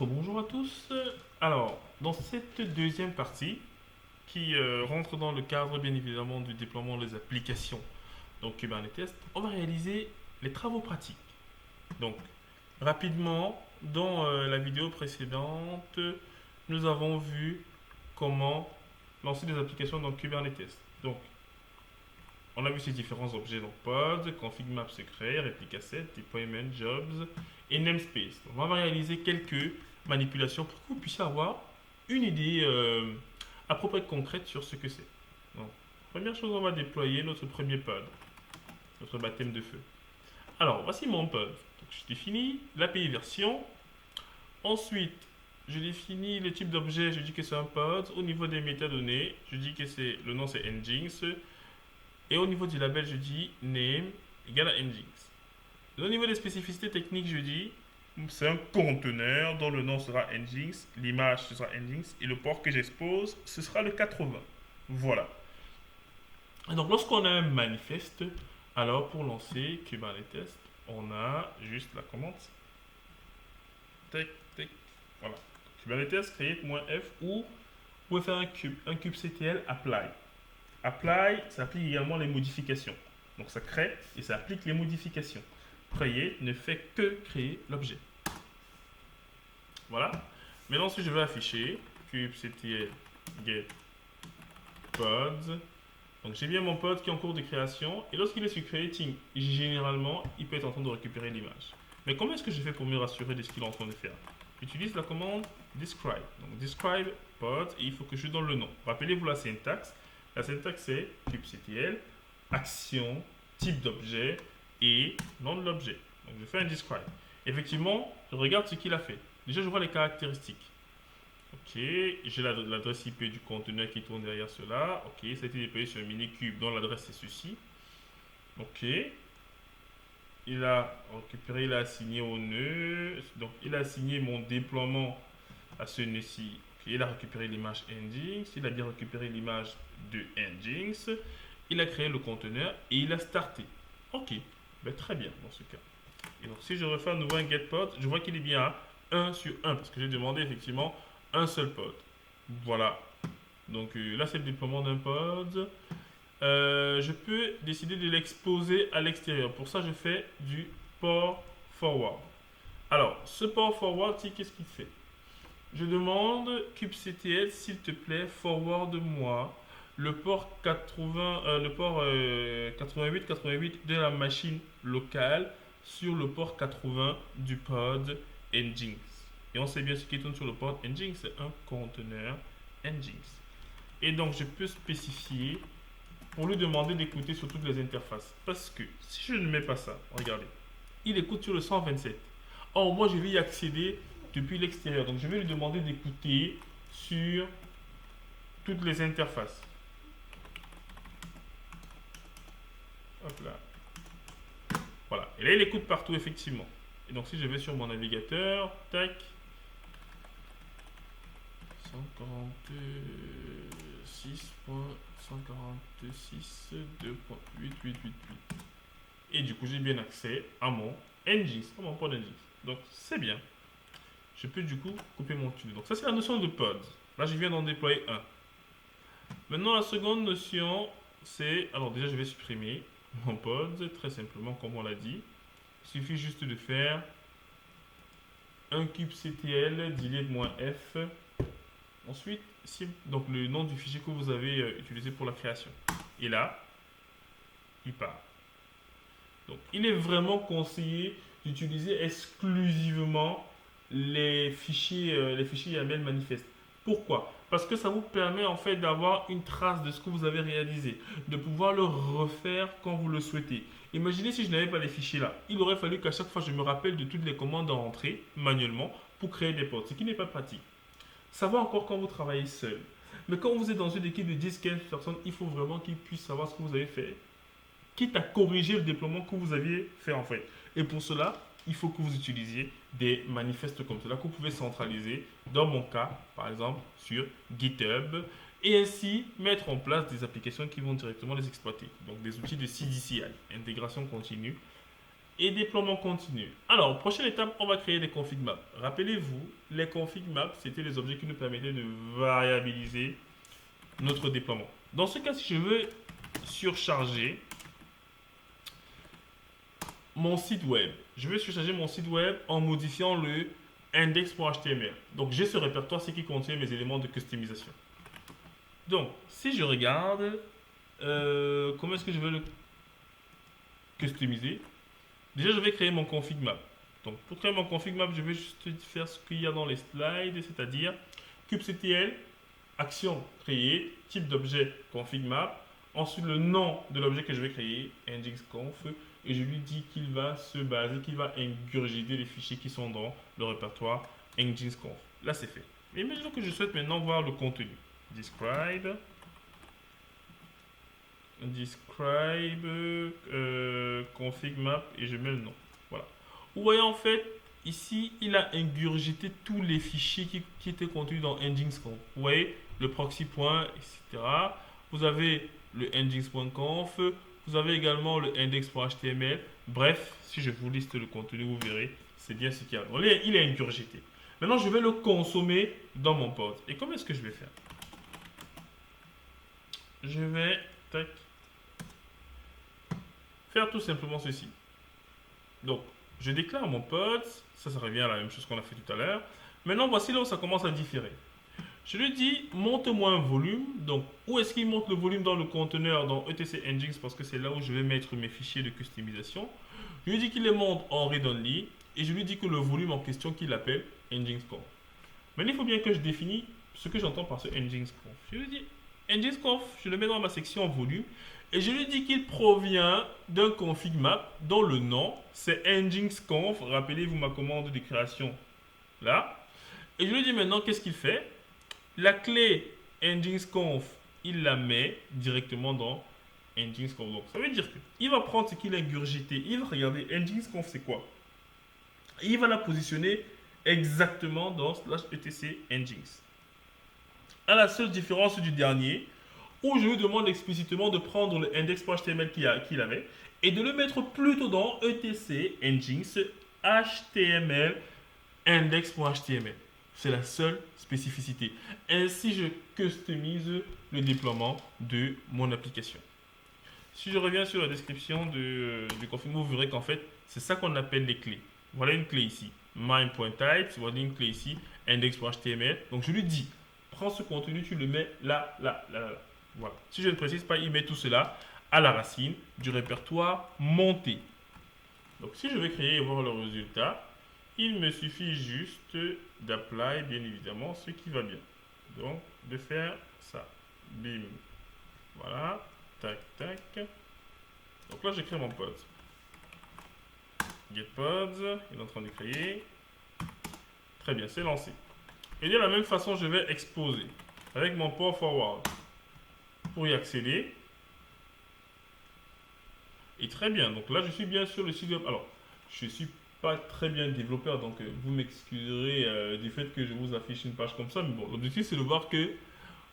Bonjour à tous. Alors, dans cette deuxième partie, qui rentre dans le cadre bien évidemment du déploiement des applications, donc Kubernetes, on va réaliser les travaux pratiques. Donc, rapidement, dans la vidéo précédente, nous avons vu comment lancer des applications dans Kubernetes. Donc, on a vu ces différents objets, donc pod, config map secret, replica set, deployment, jobs et namespace. Donc, on va réaliser quelques manipulations pour que vous puissiez avoir une idée à peu près concrète sur ce que c'est. Donc, première chose, on va déployer notre premier pod, notre baptême de feu. Alors, voici mon pod. Donc, je définis l'API version. Ensuite, je définis le type d'objet, je dis que c'est un pod. Au niveau des métadonnées, je dis que c'est le nom c'est Nginx. Et au niveau du label, je dis name égale à Nginx. Au niveau des spécificités techniques, je dis c'est un conteneur dont le nom sera Nginx, l'image ce sera Nginx et le port que j'expose ce sera le 80. Voilà. Et donc lorsqu'on a un manifeste, alors pour lancer Kubernetes, on a juste la commande tech tech. Voilà. Kubernetes create-f ou vous pouvez faire un kubectl apply. Apply, ça applique également les modifications. Donc ça crée et ça applique les modifications. Create ne fait que créer l'objet. Voilà. Maintenant, si je vais afficher kubectl get pods, donc j'ai bien mon pod qui est en cours de création et lorsqu'il est sur creating, généralement, il peut être en train de récupérer l'image. Mais comment est-ce que je fais pour me rassurer de ce qu'il est en train de faire? J'utilise la commande describe. Donc describe pod et il faut que je donne le nom. Rappelez-vous la syntaxe. La syntaxe c'est kubectl, action, type d'objet et nom de l'objet. Donc je fais un describe. Effectivement, je regarde ce qu'il a fait. Déjà, je vois les caractéristiques. Ok, j'ai l'adresse IP du conteneur qui tourne derrière cela. Ok, ça a été déployé sur un mini-cube dont l'adresse est ceci. Ok, il a récupéré, il a assigné au nœud. Donc, il a assigné mon déploiement à ce nœud-ci. Ok, il a récupéré l'image Nginx. Il a bien récupéré l'image de Nginx. Il a créé le conteneur et il a starté. Ok, ben, très bien dans ce cas. Et donc, si je refais à nouveau un getPod, je vois qu'il est bien à 1 sur 1 parce que j'ai demandé effectivement un seul pod. Voilà. Donc là, c'est le déploiement d'un pod. Je peux décider de l'exposer à l'extérieur. Pour ça, je fais du port forward. Alors, ce port forward, qu'est-ce qu'il fait? Je demande kubectl, s'il te plaît, forward-moi le port 80, le port 88 de la machine locale sur le port 80 du pod Nginx. Et on sait bien ce qui tourne sur le port Nginx, c'est un conteneur Nginx. Et donc je peux spécifier pour lui demander d'écouter sur toutes les interfaces. Parce que si je ne mets pas ça, regardez, il écoute sur le 127. Or, moi, je vais y accéder depuis l'extérieur. Donc, je vais lui demander d'écouter sur toutes les interfaces. Hop là. Voilà. Et là, il écoute partout, effectivement. Et donc, si je vais sur mon navigateur, tac, 146.146.2.888. Et du coup, j'ai bien accès à mon Nginx, à mon pod Nginx. Donc, c'est bien. Je peux du coup couper mon tunnel. Donc, ça, c'est la notion de pod. Là, je viens d'en déployer un. Maintenant, la seconde notion, c'est. Alors, déjà, je vais supprimer mon pod, très simplement, comme on l'a dit. Il suffit juste de faire un kubectl delete-f. Ensuite, donc le nom du fichier que vous avez utilisé pour la création. Et là, il part. Donc, il est vraiment conseillé d'utiliser exclusivement les fichiers YAML manifestes. Pourquoi? Parce que ça vous permet en fait d'avoir une trace de ce que vous avez réalisé, de pouvoir le refaire quand vous le souhaitez. Imaginez si je n'avais pas les fichiers là, il aurait fallu qu'à chaque fois je me rappelle de toutes les commandes à entrer manuellement pour créer des portes, ce qui n'est pas pratique. Ça va encore quand vous travaillez seul. Mais quand vous êtes dans une équipe de 10-15 personnes, il faut vraiment qu'ils puissent savoir ce que vous avez fait, quitte à corriger le déploiement que vous aviez fait en fait. Et pour cela, il faut que vous utilisiez des manifestes comme cela que vous pouvez centraliser, dans mon cas, par exemple, sur GitHub, et ainsi mettre en place des applications qui vont directement les exploiter. Donc des outils de CDCI, intégration continue, et déploiement continu. Alors, prochaine étape, on va créer des config maps. Rappelez-vous, les config maps, c'était les objets qui nous permettaient de variabiliser notre déploiement. Dans ce cas, si je veux surcharger mon site web, je veux surcharger mon site web en modifiant le index.html. Donc, j'ai ce répertoire, c'est qui contient mes éléments de customisation. Donc, si je regarde, comment est-ce que je vais le customiser? Déjà, je vais créer mon config map. Donc, pour créer mon config map, je vais juste faire ce qu'il y a dans les slides, c'est-à-dire kubectl, action créer, type d'objet config map, ensuite le nom de l'objet que je vais créer, nginxconf, et je lui dis qu'il va se baser, qu'il va ingurgiter les fichiers qui sont dans le répertoire nginxconf. Là, c'est fait. Mais imaginons que je souhaite maintenant voir le contenu. Describe, config map, et je mets le nom. Voilà. Vous voyez en fait, ici, il a ingurgité tous les fichiers qui étaient contenus dans nginxconf. Vous voyez, le proxy point, etc. Vous avez le nginx.conf, vous avez également le index.html. Bref, si je vous liste le contenu, vous verrez, c'est bien ce qu'il y a. Donc, il est ingurgité. Maintenant, je vais le consommer dans mon pod. Et comment est-ce que je vais faire? Je vais faire tout simplement ceci. Donc, je déclare mon pod. Ça revient à la même chose qu'on a fait tout à l'heure. Maintenant, voici là où ça commence à différer. Je lui dis, monte-moi un volume. Donc, où est-ce qu'il monte le volume dans le conteneur, dans etc nginx, parce que c'est là où je vais mettre mes fichiers de customisation. Je lui dis qu'il les monte en read-only. Et je lui dis que le volume en question qu'il appelle nginxconf. Maintenant, il faut bien que je définis ce que j'entends par ce nginxconf. Je lui dis, nginxconf, je le mets dans ma section volume. Et je lui dis qu'il provient d'un config map dont le nom, c'est nginxconf. Rappelez-vous ma commande de création là. Et je lui dis maintenant, qu'est-ce qu'il fait? La clé nginxconf, il la met directement dans nginxconf. Donc, ça veut dire qu'il va prendre ce qu'il a ingurgité. Il va regarder nginxconf, c'est quoi? Et il va la positionner exactement dans /etc nginx. À la seule différence du dernier, où je lui demande explicitement de prendre le index.html qu'il avait et de le mettre plutôt dans etc nginx html index.html. C'est la seule spécificité. Ainsi, je customise le déploiement de mon application. Si je reviens sur la description du config, vous verrez qu'en fait, c'est ça qu'on appelle les clés. Voilà une clé ici, mime.type, voilà une clé ici, index.html. Donc je lui dis, prends ce contenu, tu le mets là, là, là, là. Voilà. Si je ne précise pas, il met tout cela à la racine du répertoire monté. Donc si je vais créer et voir le résultat, il me suffit juste d'apply, bien évidemment, ce qui va bien. Donc de faire ça. Bim. Voilà. Tac, tac. Donc là, j'ai créé mon pod. GetPods, il est en train de créer. Très bien, c'est lancé. Et de la même façon, je vais exposer avec mon port forward pour y accéder. Et très bien, donc là, je suis bien sur le site web. Alors, je ne suis pas très bien développeur, donc vous m'excuserez du fait que je vous affiche une page comme ça. Mais bon, l'objectif, c'est de voir que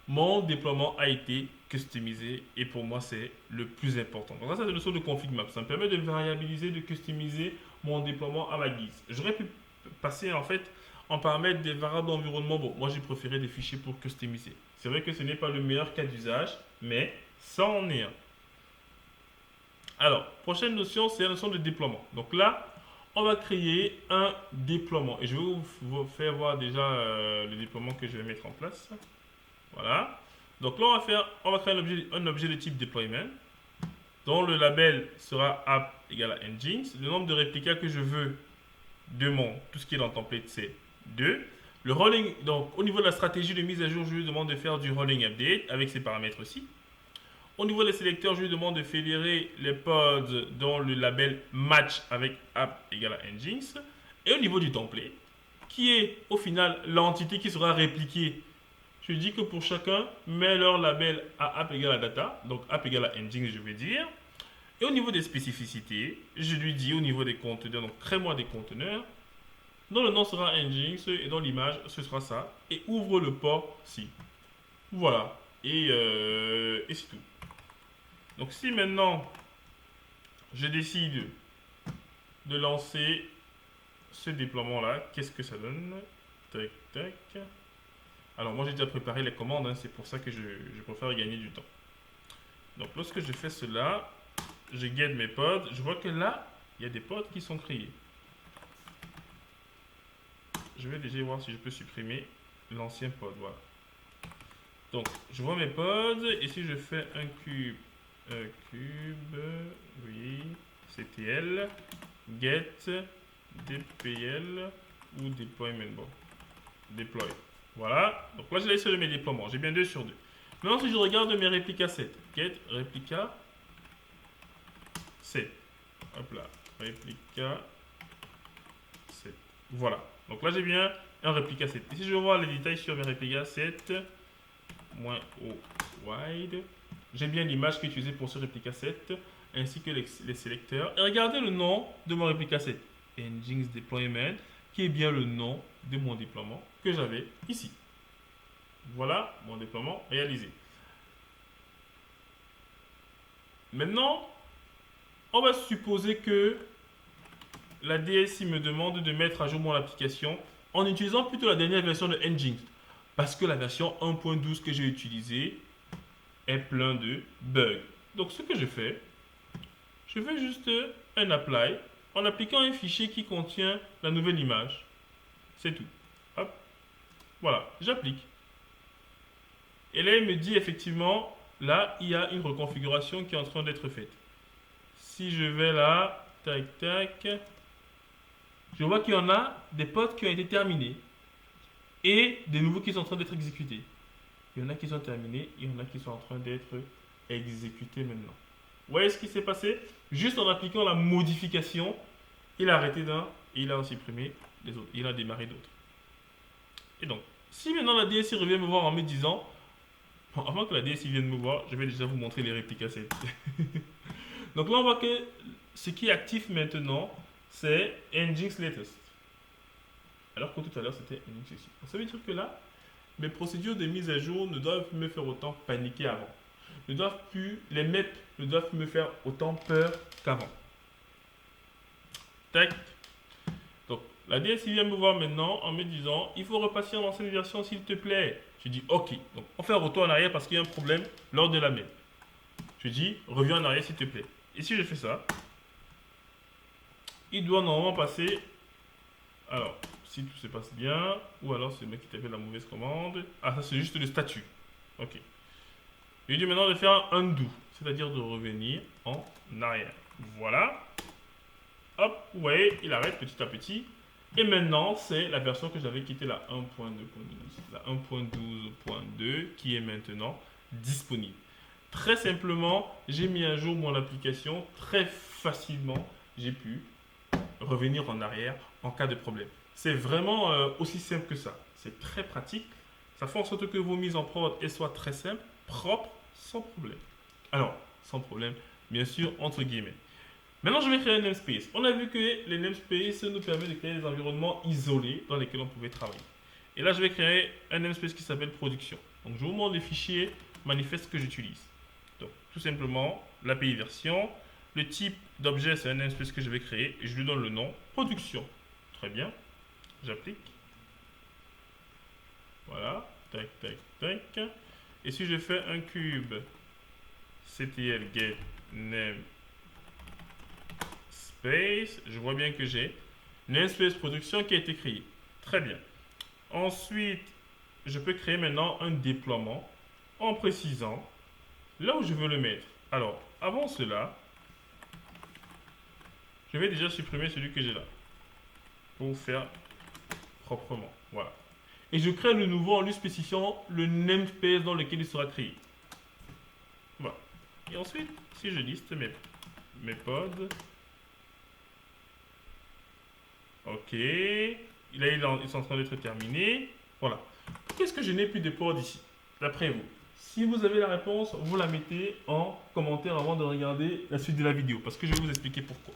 mon déploiement a été customisé et pour moi, c'est le plus important. Donc, ça, c'est le notion de config map. Ça me permet de variabiliser, de customiser mon déploiement à ma guise. J'aurais pu passer en fait en paramètre des variables d'environnement. Bon, moi, j'ai préféré des fichiers pour customiser. C'est vrai que ce n'est pas le meilleur cas d'usage, mais ça en est un. Alors, prochaine notion, c'est la notion de déploiement. Donc là, on va créer un déploiement. Et je vais vous faire voir déjà le déploiement que je vais mettre en place. Voilà. Donc là, on va créer un objet de type deployment dont le label sera app égale à nginx. Le nombre de réplicas que je veux de tout ce qui est dans le template, c'est 2. Le rolling, donc au niveau de la stratégie de mise à jour, je lui demande de faire du rolling update avec ses paramètres aussi. Au niveau des sélecteurs, je lui demande de fédérer les pods dont le label match avec app égale à nginx. Et au niveau du template, qui est au final l'entité qui sera répliquée, je dis que pour chacun, mets leur label à app égale à data, donc app égale à nginx, je vais dire. Et au niveau des spécificités, je lui dis au niveau des conteneurs, donc crée-moi des conteneurs, dont le nom sera nginx et dont l'image, ce sera ça. Et ouvre le port ci. Voilà. Et c'est tout. Donc si maintenant, je décide de lancer ce déploiement-là. Qu'est-ce que ça donne? Tac, tac. Alors, moi, j'ai déjà préparé les commandes, hein, c'est pour ça que je préfère gagner du temps. Donc, lorsque je fais cela, je get mes pods. Je vois que là, il y a des pods qui sont créés. Je vais déjà voir si je peux supprimer l'ancien pod. Voilà. Donc, je vois mes pods. Et si je fais un cube, oui, CTL, get, DPL ou deployment. Bon, deploy. Voilà. Donc là, j'ai la liste de mes déploiements. J'ai bien 2 sur 2. Maintenant, si je regarde mes réplica 7, get réplica 7. Hop là, réplica 7. Voilà. Donc là, j'ai bien un réplica 7. Et si je veux voir les détails sur mes réplica 7, moins O wide, j'ai bien l'image qui est utilisée pour ce réplica 7, ainsi que les sélecteurs. Et regardez le nom de mon réplica 7. Nginx Deployment, qui est bien le nom de mon déploiement que j'avais ici. Voilà mon déploiement réalisé. Maintenant, on va supposer que la DSI me demande de mettre à jour mon application en utilisant plutôt la dernière version de Nginx. Parce que la version 1.12 que j'ai utilisée est plein de bugs. Donc ce que je fais juste un apply en appliquant un fichier qui contient la nouvelle image. C'est tout. Hop. Voilà, j'applique. Et là, il me dit effectivement, là, il y a une reconfiguration qui est en train d'être faite. Si je vais là, tac, tac, je vois qu'il y en a des pods qui ont été terminés et des nouveaux qui sont en train d'être exécutés. Il y en a qui sont terminés, il y en a qui sont en train d'être exécutés maintenant. Vous voyez ce qui s'est passé? Juste en appliquant la modification, il a arrêté d'un et il a supprimé les autres. Il a démarré d'autres. Et donc, si maintenant la DSI revient me voir en me disant, bon, avant que la DSI vienne me voir, je vais déjà vous montrer les répliques assez. Donc là, on voit que ce qui est actif maintenant, c'est Nginx Latest. Alors que tout à l'heure, c'était Nginx ici. Ça veut dire que là, mes procédures de mise à jour ne doivent me faire autant paniquer avant. Ne doivent plus, les MEP ne doivent me faire autant peur qu'avant. Tac. Donc, la DSI vient me voir maintenant en me disant, il faut repasser en ancienne version s'il te plaît. Je dis, ok. Donc, on fait un retour en arrière parce qu'il y a un problème lors de la MEP. Je dis, reviens en arrière s'il te plaît. Et si je fais ça, il doit normalement passer. Alors, si tout se passe bien, ou alors c'est le mec qui t'a fait la mauvaise commande. Ah, ça c'est juste le statut. Ok. Je lui dis maintenant de faire un undo, c'est-à-dire de revenir en arrière. Voilà. Hop, vous voyez, il arrête petit à petit. Et maintenant, c'est la version que j'avais quittée, la 1.2.12. La 1.12.2 qui est maintenant disponible. Très simplement, j'ai mis à jour mon application. Très facilement, j'ai pu revenir en arrière en cas de problème. C'est vraiment aussi simple que ça. C'est très pratique. Ça fait en sorte que vos mises en prod soient très simples, propres, sans problème. Alors, sans problème, bien sûr, entre guillemets. Maintenant, je vais créer un namespace. On a vu que les namespaces nous permettent de créer des environnements isolés dans lesquels on pouvait travailler. Et là, je vais créer un namespace qui s'appelle production. Donc, je vous montre les fichiers manifestes que j'utilise. Donc, tout simplement, l'API version. Le type d'objet, c'est un namespace que je vais créer. Et je lui donne le nom production. Très bien. J'applique. Voilà. Tac, tac, tac. Et si je fais un cube ctl get name space, je vois bien que j'ai namespace production qui a été créé. Très bien. Ensuite, je peux créer maintenant un déploiement en précisant là où je veux le mettre. Alors, avant cela, je vais déjà supprimer celui que j'ai là pour faire proprement. Voilà. Et je crée le nouveau en lui spécifiant le namespace dans lequel il sera créé. Voilà. Et ensuite, si je liste mes pods, ok. Là, ils sont en train d'être terminés. Voilà. Qu'est-ce que je n'ai plus de pods ici, d'après vous? Si vous avez la réponse, vous la mettez en commentaire avant de regarder la suite de la vidéo, parce que je vais vous expliquer pourquoi.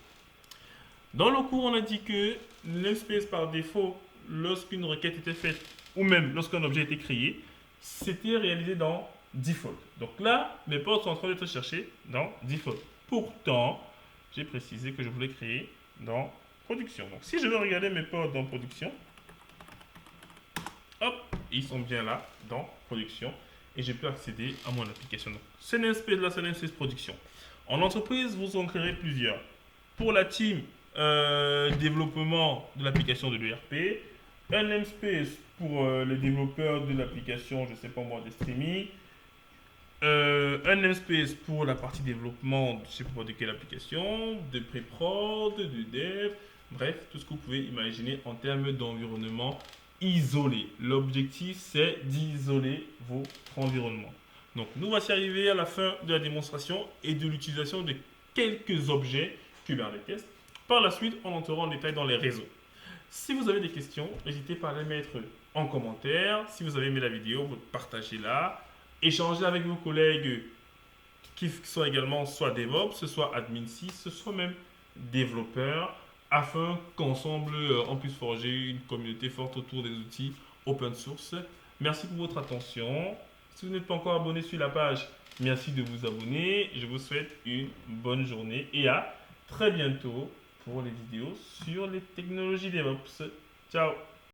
Dans le cours, on a dit que le namespace par défaut, lorsqu'une requête était faite, ou même lorsqu'un objet était créé, c'était réalisé dans default. Donc là, mes ports sont en train d'être cherchés dans default. Pourtant, j'ai précisé que je voulais créer dans production. Donc si je veux regarder mes pods dans production, hop, ils sont bien là dans production et je peux accéder à mon application. Donc c'est namespace de la namespace production. En entreprise, vous en créerez plusieurs. Pour la team développement de l'application de l'ERP, un namespace pour les développeurs de l'application, je sais pas moi, de streaming, un namespace pour la partie développement, je sais pas de quelle application, de pré-prod, de dev, bref, tout ce que vous pouvez imaginer en termes d'environnement isolé. L'objectif, c'est d'isoler votre environnement. Donc, nous voici arrivés à la fin de la démonstration et de l'utilisation de quelques objets Kubernetes. Par la suite, on entrera en détail dans les réseaux. Si vous avez des questions, n'hésitez pas à les mettre en commentaire. Si vous avez aimé la vidéo, vous partagez-la. Échangez avec vos collègues qui sont également soit DevOps, soit Admin 6, soit même développeurs, afin qu'ensemble, on puisse forger une communauté forte autour des outils open source. Merci pour votre attention. Si vous n'êtes pas encore abonné sur la page, merci de vous abonner. Je vous souhaite une bonne journée et à très bientôt pour les vidéos sur les technologies DevOps. Ciao!